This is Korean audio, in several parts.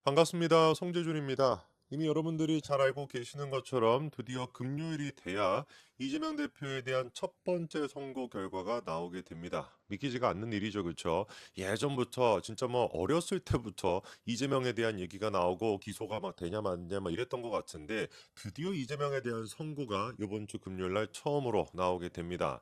반갑습니다. 송재준입니다. 이미 여러분들이 잘 알고 계시는 것처럼 드디어 금요일이 돼야 이재명 대표에 대한 첫 번째 선고 결과가 나오게 됩니다. 믿기지가 않는 일이죠, 그렇죠? 예전부터 진짜 뭐 어렸을 때부터 이재명에 대한 얘기가 나오고 기소가 막 되냐 마냐 막 이랬던 것 같은데 드디어 이재명에 대한 선고가 이번 주 금요일 날 처음으로 나오게 됩니다.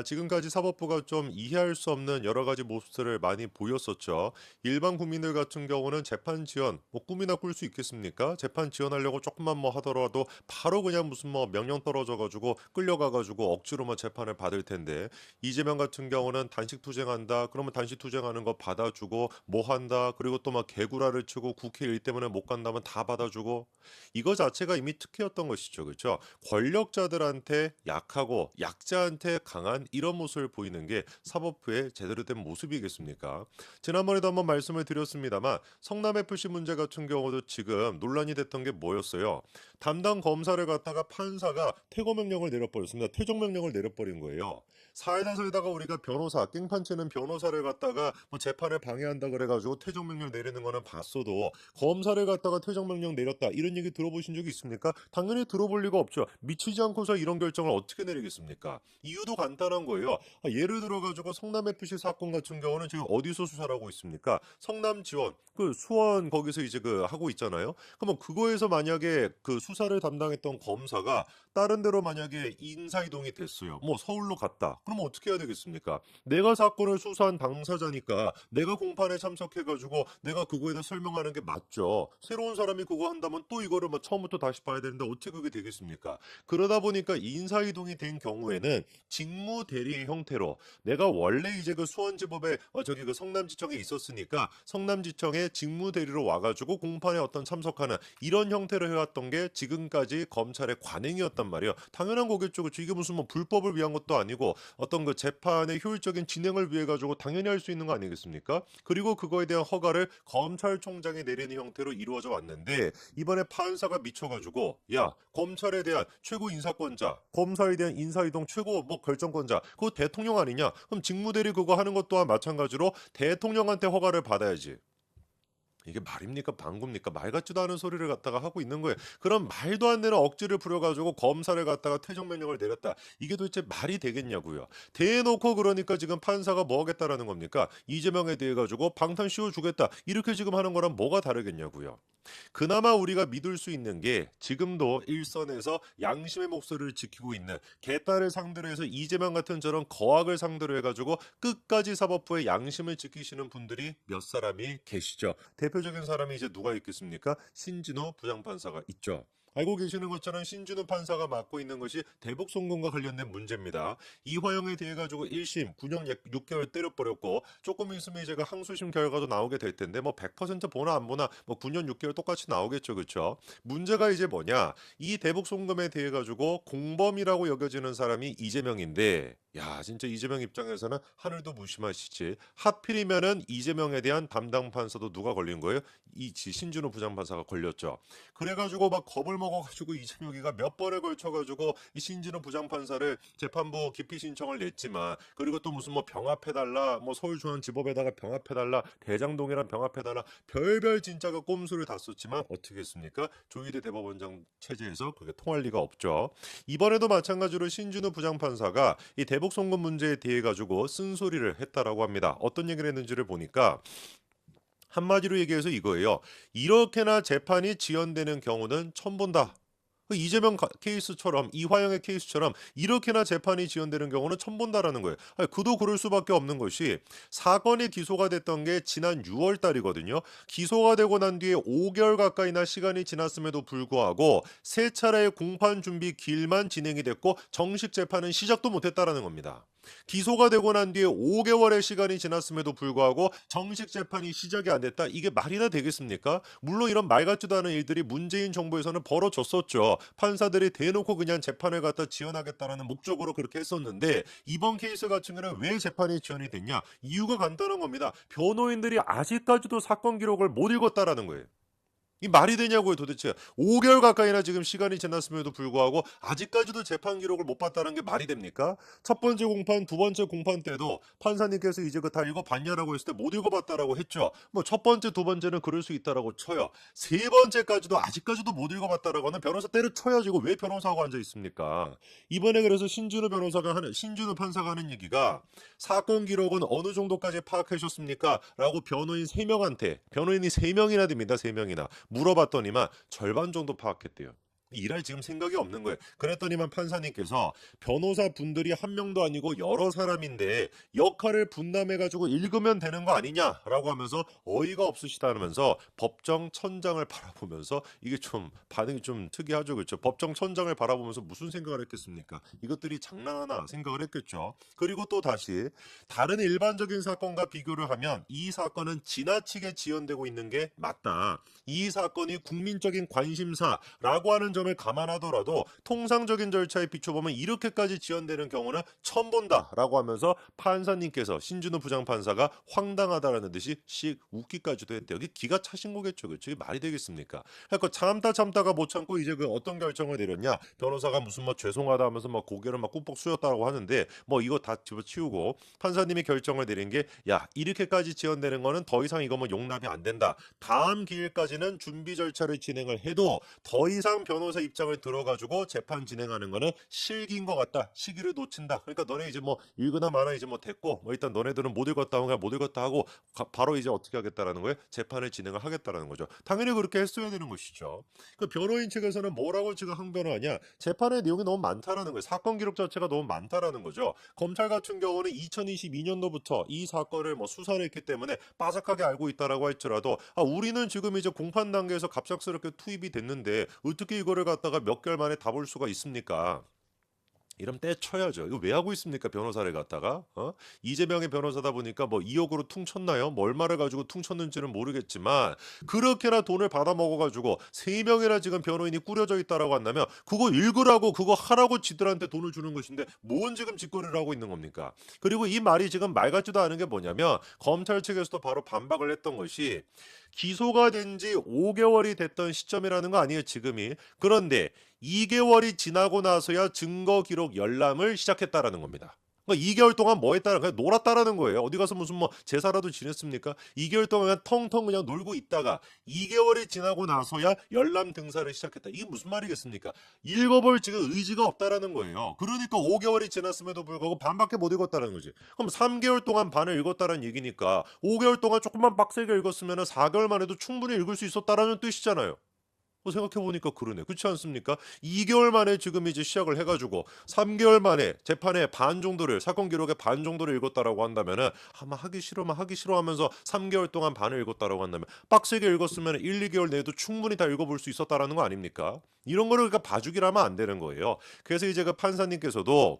지금까지 사법부가 좀 이해할 수 없는 여러 가지 모습들을 많이 보였었죠. 일반 국민들 같은 경우는 재판 지연 뭐 꿈이나 꿀 수 있겠습니까? 재판 지연하려고 조금만 뭐 하더라도 바로 그냥 무슨 뭐 명령 떨어져 가지고 끌려가 가지고 억지로 뭐 재판을 받을 텐데 이재명 같은 경우는 단식 투쟁한다. 그러면 단식 투쟁하는 거 받아주고 뭐 한다. 그리고 또 막 개구라를 치고 국회 일 때문에 못 간다면 다 받아주고 이거 자체가 이미 특혜였던 것이죠. 그렇죠? 권력자들한테 약하고 약자한테 강한 이런 모습을 보이는 게 사법부의 제대로 된 모습이겠습니까? 지난번에도 한번 말씀을 드렸습니다만 성남FC 문제 같은 경우도 지금 논란이 됐던 게 뭐였어요? 담당 검사를 갖다가 판사가 퇴거 명령을 내려버렸습니다. 퇴정 명령을 내려버린 거예요. 살다 살다가 우리가 변호사, 깽판 치는 변호사를 갖다가 뭐 재판을 방해한다 그래가지고 퇴정 명령 내리는 거는 봤어도 검사를 갖다가 퇴정 명령 내렸다 이런 얘기 들어보신 적이 있습니까? 당연히 들어볼 리가 없죠. 미치지 않고서 이런 결정을 어떻게 내리겠습니까? 이유도 간단한 거예요. 예를 들어가지고 성남FC 사건 같은 경우는 지금 어디서 수사를 하고 있습니까? 성남 지원, 그 수원 거기서 이제 그 하고 있잖아요. 그러면 그거에서 만약에 그 수사를 담당했던 검사가 다른 데로 만약에 인사이동이 됐어요. 뭐 서울로 갔다. 그러면 어떻게 해야 되겠습니까? 내가 사건을 수사한 당사자니까 내가 공판에 참석해가지고 내가 그거에 대해 설명하는 게 맞죠. 새로운 사람이 그거 한다면 또 이거를 뭐 처음부터 다시 봐야 되는데 어떻게 그게 되겠습니까? 그러다 보니까 인사이동이 된 경우에는 직무 대리의 형태로 내가 원래 이제 그 수원지법에 저기 그 성남지청에 있었으니까 성남지청에 직무 대리로 와가지고 공판에 어떤 참석하는 이런 형태로 해왔던 게 지금까지 검찰의 관행이었단 말이에요. 당연한 거겠죠. 그렇죠? 이게 무슨 뭐 불법을 위한 것도 아니고 어떤 그 재판의 효율적인 진행을 위해 가지고 당연히 할 수 있는 거 아니겠습니까? 그리고 그거에 대한 허가를 검찰총장이 내리는 형태로 이루어져 왔는데 이번에 판사가 미쳐가지고 야 검찰에 대한 최고 인사권자, 검사에 대한 인사이동 최고 뭐 결정권자, 그거 대통령 아니냐? 그럼 직무대리 그거 하는 것 또한 마찬가지로 대통령한테 허가를 받아야지. 이게 말입니까? 방구입니까? 말 같지도 않은 소리를 갖다가 하고 있는 거예요. 그럼 말도 안 되는 억지를 부려가지고 검사를 갖다가 퇴정 명령을 내렸다. 이게 도대체 말이 되겠냐고요. 대놓고 그러니까 지금 판사가 뭐 하겠다라는 겁니까? 이재명에 대해 가지고 방탄 씌워주겠다. 이렇게 지금 하는 거랑 뭐가 다르겠냐고요. 그나마 우리가 믿을 수 있는 게 지금도 일선에서 양심의 목소리를 지키고 있는 개딸을 상대로 해서 이재명 같은 저런 거악을 상대로 해가지고 끝까지 사법부의 양심을 지키시는 분들이 몇 사람이 계시죠. 대표적인 사람이 이제 누가 있겠습니까? 신진호 부장판사가 있죠. 알고 계시는 것처럼 신진호 판사가 맡고 있는 것이 대북 송금과 관련된 문제입니다. 이화영에 대해 가지고 1심 9년 6개월 때려버렸고 조금 있으면 이제 그 항소심 결과도 나오게 될 텐데 뭐 100% 보나 안 보나 뭐 9년 6개월 똑같이 나오겠죠. 그렇죠? 문제가 이제 뭐냐? 이 대북 송금에 대해 가지고 공범이라고 여겨지는 사람이 이재명인데 야, 진짜 이재명 입장에서는 하늘도 무심하시지. 하필이면은 이재명에 대한 담당 판사도 누가 걸린 거예요? 신준호 부장판사가 걸렸죠. 그래가지고 막 겁을 먹어가지고 이재명이가 몇 번에 걸쳐가지고 이 신진호 부장판사를 재판부 기피 신청을 냈지만 그리고 또 무슨 뭐 병합해달라 뭐 서울중앙지법에다가 병합해달라 대장동이랑 병합해달라 별별 진짜 그 꼼수를 다 썼지만 어떻게 했습니까? 조희대 대법원장 체제에서 그게 통할 리가 없죠. 이번에도 마찬가지로 신진호 부장판사가 이 대북 송금 문제에 대해 가지고 쓴소리를 했다라고 합니다. 어떤 얘기를 했는지를 보니까 한마디로 얘기해서 이거예요. 이렇게나 재판이 지연되는 경우는 처음 본다. 그 이재명 케이스처럼 이화영의 케이스처럼 이렇게나 재판이 지연되는 경우는 처음 본다라는 거예요. 아니, 그도 그럴 수밖에 없는 것이 사건이 기소가 됐던 게 지난 6월 달이거든요. 기소가 되고 난 뒤에 5개월 가까이나 시간이 지났음에도 불구하고 세 차례의 공판 준비 기일만 진행이 됐고 정식 재판은 시작도 못했다라는 겁니다. 기소가 되고 난 뒤에 5개월의 시간이 지났음에도 불구하고 정식 재판이 시작이 안 됐다. 이게 말이나 되겠습니까? 물론 이런 말 같지도 않은 일들이 문재인 정부에서는 벌어졌었죠. 판사들이 대놓고 그냥 재판을 갖다 지연하겠다라는 목적으로 그렇게 했었는데 이번 케이스 같은 경우는 왜 재판이 지연이 됐냐? 이유가 간단한 겁니다. 변호인들이 아직까지도 사건 기록을 못 읽었다라는 거예요. 이 말이 되냐고요 도대체. 5개월 가까이나 지금 시간이 지났음에도 불구하고 아직까지도 재판 기록을 못 봤다는 게 말이 됩니까? 첫 번째 공판, 두 번째 공판 때도 판사님께서 이제 그 다 읽어봤냐라고 했을 때 못 읽어봤다라고 했죠. 뭐 첫 번째, 두 번째는 그럴 수 있다라고 쳐요. 세 번째까지도 아직까지도 못 읽어봤다라고 하는 변호사 때려쳐야지 이거 왜 변호사하고 앉아 있습니까? 이번에 그래서 신준우 판사가 하는 얘기가 사건 기록은 어느 정도까지 파악하셨습니까? 라고 변호인이 세명이나 됩니다. 세명이나 물어봤더니만 절반 정도 파악했대요. 일할 지금 생각이 없는 거예요. 그랬더니만 판사님께서 변호사 분들이 한 명도 아니고 여러 사람인데 역할을 분담해가지고 읽으면 되는 거 아니냐라고 하면서 어이가 없으시다면서 법정 천장을 바라보면서 이게 좀 반응이 좀 특이하죠, 그렇죠? 법정 천장을 바라보면서 무슨 생각을 했겠습니까? 이것들이 장난하나 생각을 했겠죠. 그리고 또 다시 다른 일반적인 사건과 비교를 하면 이 사건은 지나치게 지연되고 있는 게 맞다. 이 사건이 국민적인 관심사라고 하는 점을 감안하더라도 통상적인 절차에 비춰보면 이렇게까지 지연되는 경우는 처음 본다라고 하면서 판사님께서 신준우 부장판사가 황당하다라는 듯이 씩 웃기까지도 했대요. 이게 기가 차신 거겠죠. 그렇죠? 이게 말이 되겠습니까? 그러니까 참다가 못 참고 이제 그 어떤 결정을 내렸냐? 변호사가 무슨 뭐 죄송하다 하면서 막 고개를 막 꾹꾹 숙였다고 하는데 뭐 이거 다 집어치우고 판사님이 결정을 내린 게 야 이렇게까지 지연되는 거는 더 이상 이거 뭐 용납이 안 된다. 다음 기일까지는 준비 절차를 진행을 해도 더 이상 변호사 입장을 들어가지고 재판 진행하는 거는 실기인 것 같다. 시기를 놓친다. 그러니까 너네 이제 뭐 읽으나 마나 이제 뭐 됐고 뭐 일단 너네들은 못 읽었다 하면 못 읽었다 하고 바로 이제 어떻게 하겠다라는 거예요? 재판을 진행을 하겠다라는 거죠. 당연히 그렇게 했어야 되는 것이죠. 그 변호인 측에서는 뭐라고 지금 항변을 하냐? 재판의 내용이 너무 많다라는 거예요. 사건 기록 자체가 너무 많다라는 거죠. 검찰 같은 경우는 2022년도부터 이 사건을 뭐 수사를 했기 때문에 빠삭하게 알고 있다라고 할지라도 우리는 지금 이제 공판 단계에서 갑작스럽게 투입이 됐는데 어떻게 이거를 갖다가 몇 개월 만에 다 볼 수가 있습니까? 이러면 떼쳐야죠. 이거 왜 하고 있습니까? 변호사를 갖다가 이재명의 변호사다 보니까 뭐 2억으로 퉁쳤나요? 뭐 얼마를 가지고 퉁쳤는지는 모르겠지만 그렇게나 돈을 받아 먹어가지고 3명이나 지금 변호인이 꾸려져 있다라고 한다면 그거 읽으라고 그거 하라고 지들한테 돈을 주는 것인데 뭔 지금 짓거리를 하고 있는 겁니까? 그리고 이 말이 지금 말 같지도 않은 게 뭐냐면 검찰 측에서도 바로 반박을 했던 것이 기소가 된 지 5개월이 됐던 시점이라는 거 아니에요, 지금이. 그런데 2개월이 지나고 나서야 증거 기록 열람을 시작했다라는 겁니다. 그러니까 2개월 동안 뭐 했다는 그냥 놀았다라는 거예요. 어디 가서 무슨 뭐 제사라도 지냈습니까? 2개월 동안 그냥 텅텅 그냥 놀고 있다가 2개월이 지나고 나서야 열람 등사를 시작했다. 이게 무슨 말이겠습니까? 읽어볼 지금 의지가 없다라는 거예요. 그러니까 5개월이 지났음에도 불구하고 반밖에 못 읽었다는 거지. 그럼 3개월 동안 반을 읽었다는 얘기니까 5개월 동안 조금만 빡세게 읽었으면 4개월 만에도 충분히 읽을 수 있었다라는 뜻이잖아요. 생각해보니까 그러네. 그렇지 않습니까? 2개월 만에 지금 이제 시작을 해가지고 3개월 만에 재판의 반 정도를 사건 기록의 반 정도를 읽었다라고 한다면은 아마 하기 싫어 하면서 3개월 동안 반을 읽었다라고 한다면 빡세게 읽었으면 1, 2개월 내에도 충분히 다 읽어볼 수 있었다라는 거 아닙니까? 이런 거를 그러니까 봐주기를 하면 안 되는 거예요. 그래서 이제 그 판사님께서도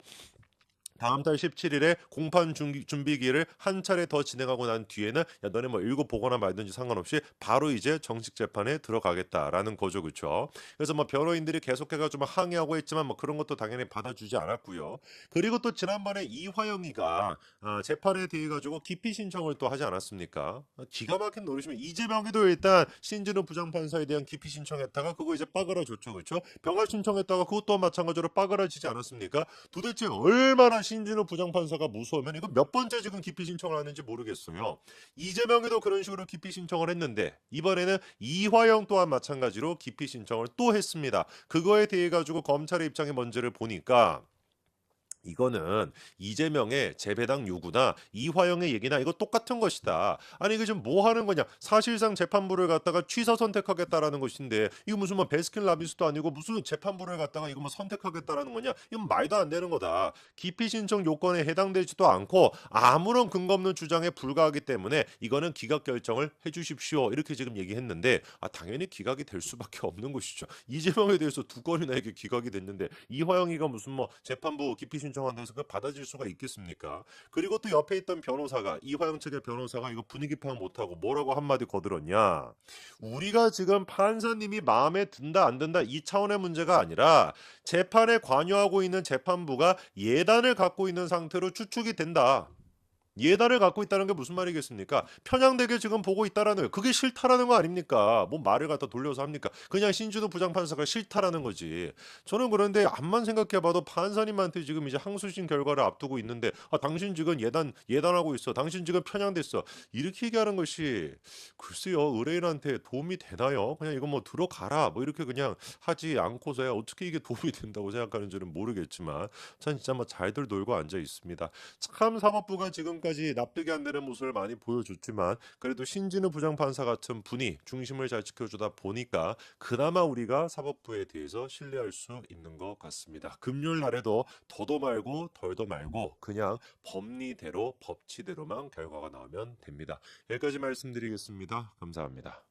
다음 달 17일에 공판 준비기를 한 차례 더 진행하고 난 뒤에는 야 너네 뭐 읽어보거나 말든지 상관없이 바로 이제 정식 재판에 들어가겠다라는 거죠. 그렇죠? 그래서 뭐 변호인들이 계속해가지고 항의하고 했지만 뭐 그런 것도 당연히 받아주지 않았고요. 그리고 또 지난번에 이화영이가 재판에 대해 가지고 기피 신청을 또 하지 않았습니까? 기가 막힌 노릇이면 이재명이도 일단 신진우 부장판사에 대한 기피 신청했다가 그거 이제 빠그라졌죠. 그렇죠? 병할 신청했다가 그것도 마찬가지로 빠그라지지 않았습니까? 도대체 얼마나 신진우 부장판사가 무서우면 이거 몇 번째 지금 기피 신청을 하는지 모르겠어요. 이재명에도 그런 식으로 기피 신청을 했는데 이번에는 이화영 또한 마찬가지로 기피 신청을 또 했습니다. 그거에 대해 가지고 검찰의 입장이 뭔지를 보니까 이거는 이재명의 재배당 요구나 이화영의 얘기나 이거 똑같은 것이다. 아니 이게 지금 뭐 하는 거냐? 사실상 재판부를 갖다가 취사 선택하겠다라는 것인데 이거 무슨 뭐 베스킨라빈스도 아니고 무슨 재판부를 갖다가 이거 뭐 선택하겠다라는 거냐? 이건 말도 안 되는 거다. 기피 신청 요건에 해당되지도 않고 아무런 근거 없는 주장에 불과하기 때문에 이거는 기각 결정을 해주십시오. 이렇게 지금 얘기했는데 당연히 기각이 될 수밖에 없는 것이죠. 이재명에 대해서 두 건이나 이게 기각이 됐는데 이화영이가 무슨 뭐 재판부 기피 신청한다고 해서 그걸 받아줄 수가 있겠습니까? 그리고 또 옆에 있던 변호사가 이화영 측의 변호사가 이거 분위기 파악 못하고 뭐라고 한마디 거들었냐? 우리가 지금 판사님이 마음에 든다 안 든다 이 차원의 문제가 아니라 재판에 관여하고 있는 재판부가 예단을 갖고 있는 상태로 추측이 된다. 예단을 갖고 있다는 게 무슨 말이겠습니까? 편향되게 지금 보고 있다라는 거예요. 그게 싫다라는 거 아닙니까? 뭔 말을 갖다 돌려서 합니까? 그냥 신진우 부장판사가 싫다라는 거지. 저는 그런데 암만 생각해 봐도 판사님한테 지금 이제 항소심 결과를 앞두고 있는데 당신 지금 예단하고 있어. 당신 지금 편향됐어. 이렇게 얘기하는 것이 글쎄요. 의뢰인한테 도움이 되나요? 그냥 이거 뭐 들어가라. 뭐 이렇게 그냥 하지 않고서야 어떻게 이게 도움이 된다고 생각하는지는 모르겠지만 전 진짜 뭐 잘들 놀고 앉아 있습니다. 참 사법부가 지금까지 납득이 안 되는 모습을 많이 보여줬지만 그래도 신진우 부장판사 같은 분이 중심을 잘 지켜주다 보니까 그나마 우리가 사법부에 대해서 신뢰할 수 있는 것 같습니다. 금요일 날에도 더도 말고 덜도 말고 그냥 법리대로 법치대로만 결과가 나오면 됩니다. 여기까지 말씀드리겠습니다. 감사합니다.